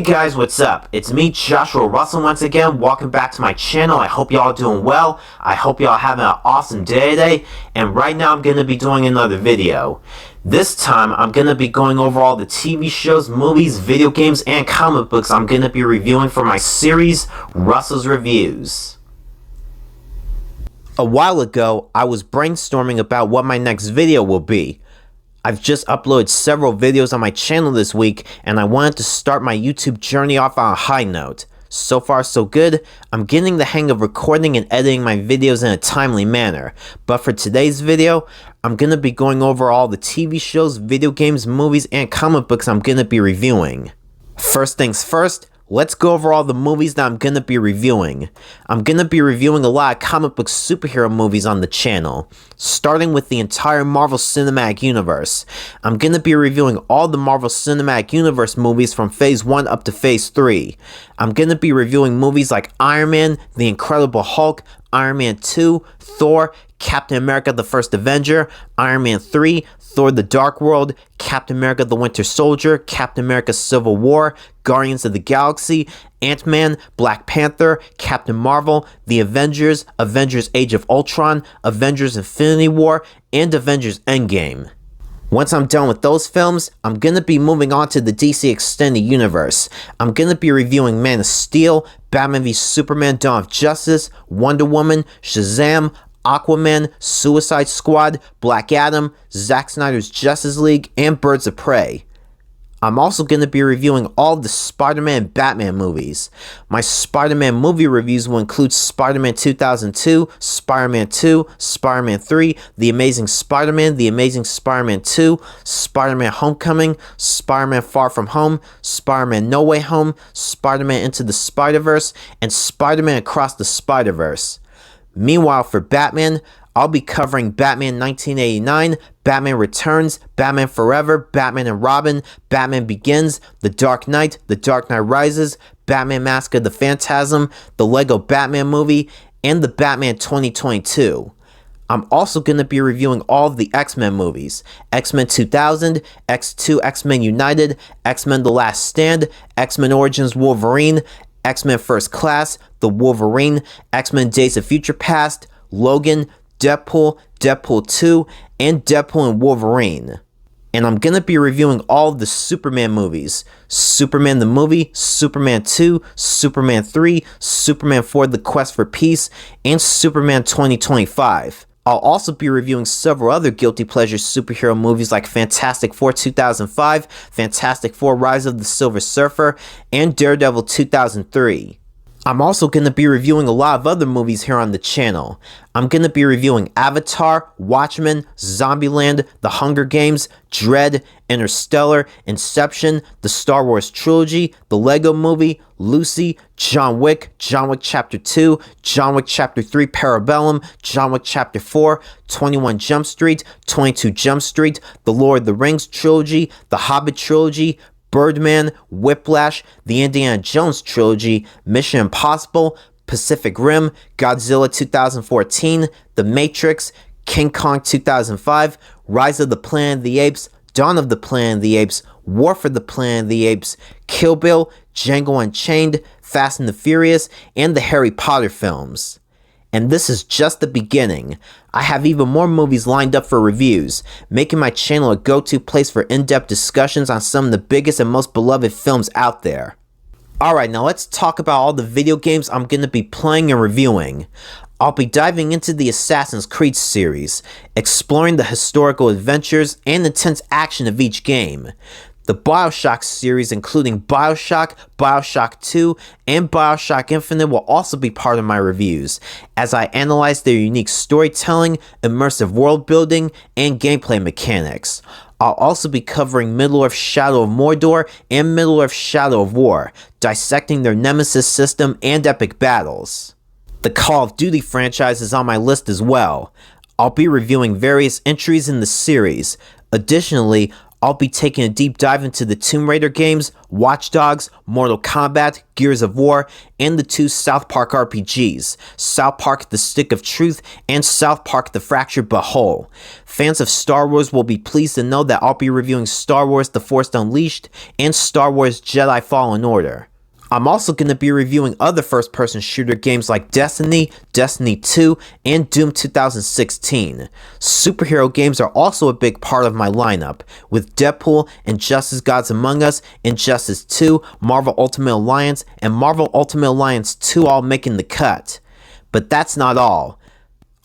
guys, what's up? It's me, Joshua Russell, once again. Welcome back to my channel. I hope y'all are doing well. I hope y'all having an awesome day today. And right now I'm going to be doing another video. This time I'm going to be going over all the TV shows, movies, video games, and comic books I'm going to be reviewing for my series, Russell's Reviews. A while ago, I was brainstorming about what my next video will be. I've just uploaded several videos on my channel this week, and I wanted to start my YouTube journey off on a high note. So far so good. I'm getting the hang of recording and editing my videos in a timely manner. But for today's video, I'm going to be going over all the TV shows, video games, movies, and comic books I'm going to be reviewing. First things first, let's go over all the movies that I'm going to be reviewing. I'm going to be reviewing a lot of comic book superhero movies on the channel, starting with the entire Marvel Cinematic Universe. I'm going to be reviewing all the Marvel Cinematic Universe movies from Phase 1 up to Phase 3. I'm going to be reviewing movies like Iron Man, The Incredible Hulk, Iron Man 2, Thor, Captain America the First Avenger, Iron Man 3, Thor the Dark World, Captain America the Winter Soldier, Captain America Civil War, Guardians of the Galaxy, Ant-Man, Black Panther, Captain Marvel, The Avengers, Avengers Age of Ultron, Avengers Infinity War, and Avengers Endgame. Once I'm done with those films, I'm going to be moving on to the DC Extended Universe. I'm going to be reviewing Man of Steel, Batman v Superman Dawn of Justice, Wonder Woman, Shazam, Aquaman, Suicide Squad, Black Adam, Zack Snyder's Justice League, and Birds of Prey. I'm also going to be reviewing all of the Spider-Man and Batman movies. My Spider-Man movie reviews will include Spider-Man 2002, Spider-Man 2, Spider-Man 3, The Amazing Spider-Man, The Amazing Spider-Man 2, Spider-Man Homecoming, Spider-Man Far From Home, Spider-Man No Way Home, Spider-Man Into the Spider-Verse, and Spider-Man Across the Spider-Verse. Meanwhile, for Batman, I'll be covering Batman 1989, Batman Returns, Batman Forever, Batman and Robin, Batman Begins, The Dark Knight, The Dark Knight Rises, Batman Mask of the Phantasm, the Lego Batman movie, and the Batman 2022. I'm also going to be reviewing all of the X-Men movies: X-Men 2000, X2 X-Men United, X-Men The Last Stand, X-Men Origins Wolverine, X-Men First Class, The Wolverine, X-Men Days of Future Past, Logan, Deadpool, Deadpool 2, and Deadpool and Wolverine. And I'm going to be reviewing all of the Superman movies: Superman the Movie, Superman 2, Superman 3, Superman 4 The Quest for Peace, and Superman 2025. I'll also be reviewing several other guilty pleasure superhero movies like Fantastic Four 2005, Fantastic Four Rise of the Silver Surfer, and Daredevil 2003. I'm also going to be reviewing a lot of other movies here on the channel. I'm going to be reviewing Avatar, Watchmen, Zombieland, The Hunger Games, Dredd, Interstellar, Inception, the Star Wars Trilogy, the Lego Movie, Lucy, John Wick Chapter 2, John Wick Chapter 3 Parabellum, John Wick Chapter 4, 21 Jump Street, 22 Jump Street, the Lord of the Rings Trilogy, the Hobbit Trilogy, Birdman, Whiplash, the Indiana Jones Trilogy, Mission Impossible, Pacific Rim, Godzilla 2014, The Matrix, King Kong 2005, Rise of the Planet of the Apes, Dawn of the Planet of the Apes, War for the Planet of the Apes, Kill Bill, Django Unchained, Fast and the Furious, and the Harry Potter films. And this is just the beginning. I have even more movies lined up for reviews, making my channel a go-to place for in-depth discussions on some of the biggest and most beloved films out there. Alright, now let's talk about all the video games I'm going to be playing and reviewing. I'll be diving into the Assassin's Creed series, exploring the historical adventures and intense action of each game. The BioShock series, including BioShock, BioShock 2, and BioShock Infinite, will also be part of my reviews, as I analyze their unique storytelling, immersive world building, and gameplay mechanics. I'll also be covering Middle-earth Shadow of Mordor and Middle-earth Shadow of War, dissecting their Nemesis system and epic battles. The Call of Duty franchise is on my list as well. I'll be reviewing various entries in the series. Additionally, I'll be taking a deep dive into the Tomb Raider games, Watch Dogs, Mortal Kombat, Gears of War, and the 2 South Park RPGs, South Park The Stick of Truth and South Park The Fractured But Whole. Fans of Star Wars will be pleased to know that I'll be reviewing Star Wars The Force Unleashed and Star Wars Jedi Fallen Order. I'm also going to be reviewing other first-person shooter games like Destiny, Destiny 2, and Doom 2016. Superhero games are also a big part of my lineup, with Deadpool, Injustice Gods Among Us, Injustice 2, Marvel Ultimate Alliance, and Marvel Ultimate Alliance 2 all making the cut. But that's not all.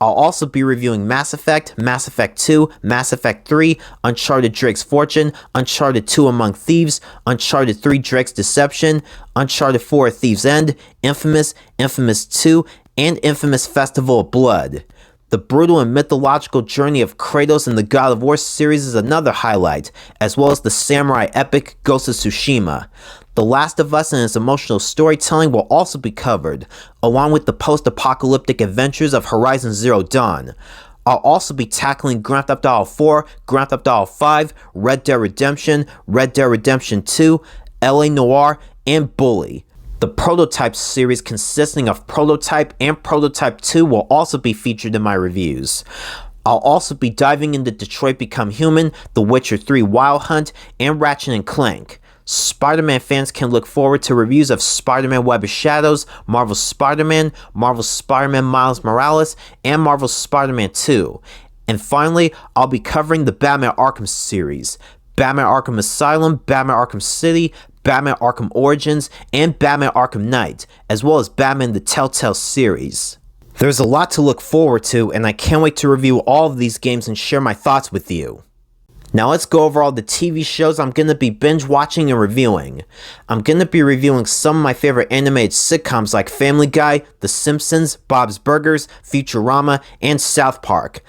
I'll also be reviewing Mass Effect, Mass Effect 2, Mass Effect 3, Uncharted Drake's Fortune, Uncharted 2 Among Thieves, Uncharted 3 Drake's Deception, Uncharted 4 Thieves' End, Infamous, Infamous 2, and Infamous Festival of Blood. The brutal and mythological journey of Kratos in the God of War series is another highlight, as well as the samurai epic Ghost of Tsushima. The Last of Us and its emotional storytelling will also be covered, along with the post-apocalyptic adventures of Horizon Zero Dawn. I'll also be tackling Grand Theft Auto 4, Grand Theft Auto 5, Red Dead Redemption 2, LA Noire, and Bully. The Prototype series consisting of Prototype and Prototype 2 will also be featured in my reviews. I'll also be diving into Detroit Become Human, The Witcher 3 Wild Hunt, and Ratchet & Clank. Spider-Man fans can look forward to reviews of Spider-Man Web of Shadows, Marvel's Spider-Man, Marvel's Spider-Man Miles Morales, and Marvel's Spider-Man 2. And finally, I'll be covering the Batman Arkham series, Batman Arkham Asylum, Batman Arkham City, Batman Arkham Origins, and Batman Arkham Knight, as well as Batman the Telltale series. There's a lot to look forward to, and I can't wait to review all of these games and share my thoughts with you. Now let's go over all the TV shows I'm going to be binge watching and reviewing. I'm going to be reviewing some of my favorite animated sitcoms like Family Guy, The Simpsons, Bob's Burgers, Futurama, and South Park.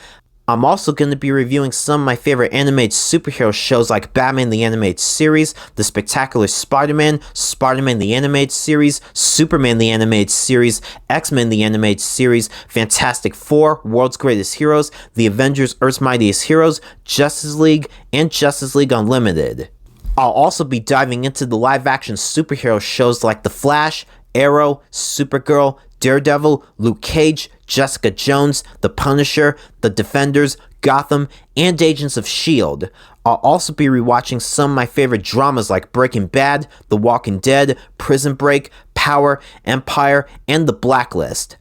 I'm also going to be reviewing some of my favorite animated superhero shows like Batman the Animated Series, The Spectacular Spider-Man, Spider-Man the Animated Series, Superman the Animated Series, X-Men the Animated Series, Fantastic Four, World's Greatest Heroes, The Avengers Earth's Mightiest Heroes, Justice League, and Justice League Unlimited. I'll also be diving into the live-action superhero shows like The Flash, Arrow, Supergirl, Daredevil, Luke Cage, Jessica Jones, The Punisher, The Defenders, Gotham, and Agents of S.H.I.E.L.D. I'll also be rewatching some of my favorite dramas like Breaking Bad, The Walking Dead, Prison Break, Power, Empire, and The Blacklist.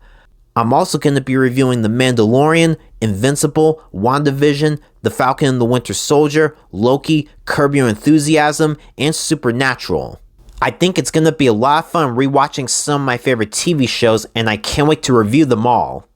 I'm also going to be reviewing The Mandalorian, Invincible, WandaVision, The Falcon and the Winter Soldier, Loki, Curb Your Enthusiasm, and Supernatural. I think it's going to be a lot of fun rewatching some of my favorite TV shows, and I can't wait to review them all.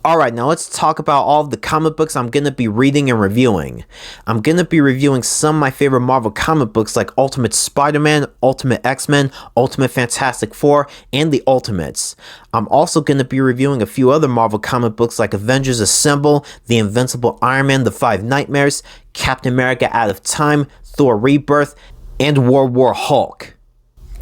Alright, now let's talk about all of the comic books I'm going to be reading and reviewing. I'm going to be reviewing some of my favorite Marvel comic books like Ultimate Spider-Man, Ultimate X-Men, Ultimate Fantastic Four, and The Ultimates. I'm also going to be reviewing a few other Marvel comic books like Avengers Assemble, The Invincible Iron Man, The Five Nightmares, Captain America Out of Time, Thor Rebirth, and World War Hulk.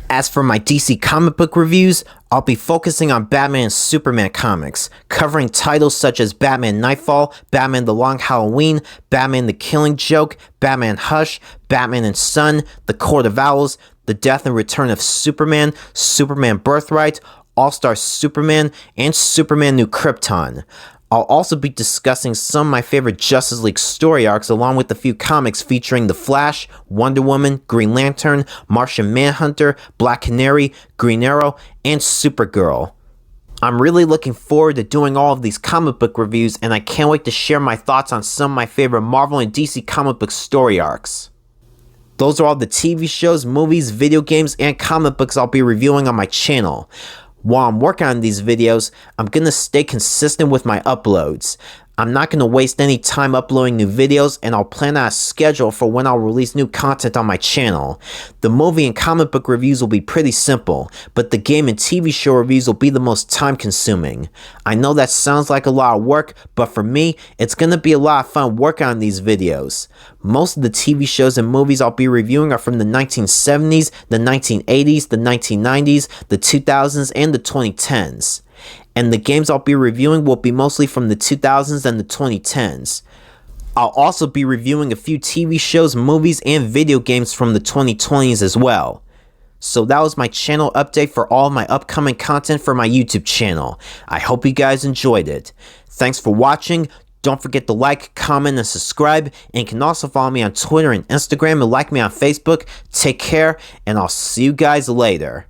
As for my DC comic book reviews, I'll be focusing on Batman and Superman comics, covering titles such as Batman Nightfall, Batman The Long Halloween, Batman The Killing Joke, Batman Hush, Batman and Son, The Court of Owls, The Death and Return of Superman, Superman Birthright, All-Star Superman, and Superman New Krypton. I'll also be discussing some of my favorite Justice League story arcs along with a few comics featuring The Flash, Wonder Woman, Green Lantern, Martian Manhunter, Black Canary, Green Arrow, and Supergirl. I'm really looking forward to doing all of these comic book reviews, and I can't wait to share my thoughts on some of my favorite Marvel and DC comic book story arcs. Those are all the TV shows, movies, video games, and comic books I'll be reviewing on my channel. While I'm working on these videos, I'm going to stay consistent with my uploads. I'm not going to waste any time uploading new videos, and I'll plan out a schedule for when I'll release new content on my channel. The movie and comic book reviews will be pretty simple, but the game and TV show reviews will be the most time consuming. I know that sounds like a lot of work, but for me, it's going to be a lot of fun working on these videos. Most of the TV shows and movies I'll be reviewing are from the 1970s, the 1980s, the 1990s, the 2000s, and the 2010s. And the games I'll be reviewing will be mostly from the 2000s and the 2010s. I'll also be reviewing a few TV shows, movies, and video games from the 2020s as well. So that was my channel update for all my upcoming content for my YouTube channel. I hope you guys enjoyed it. Thanks for watching. Don't forget to like, comment, and subscribe. And you can also follow me on Twitter and Instagram and like me on Facebook. Take care, and I'll see you guys later.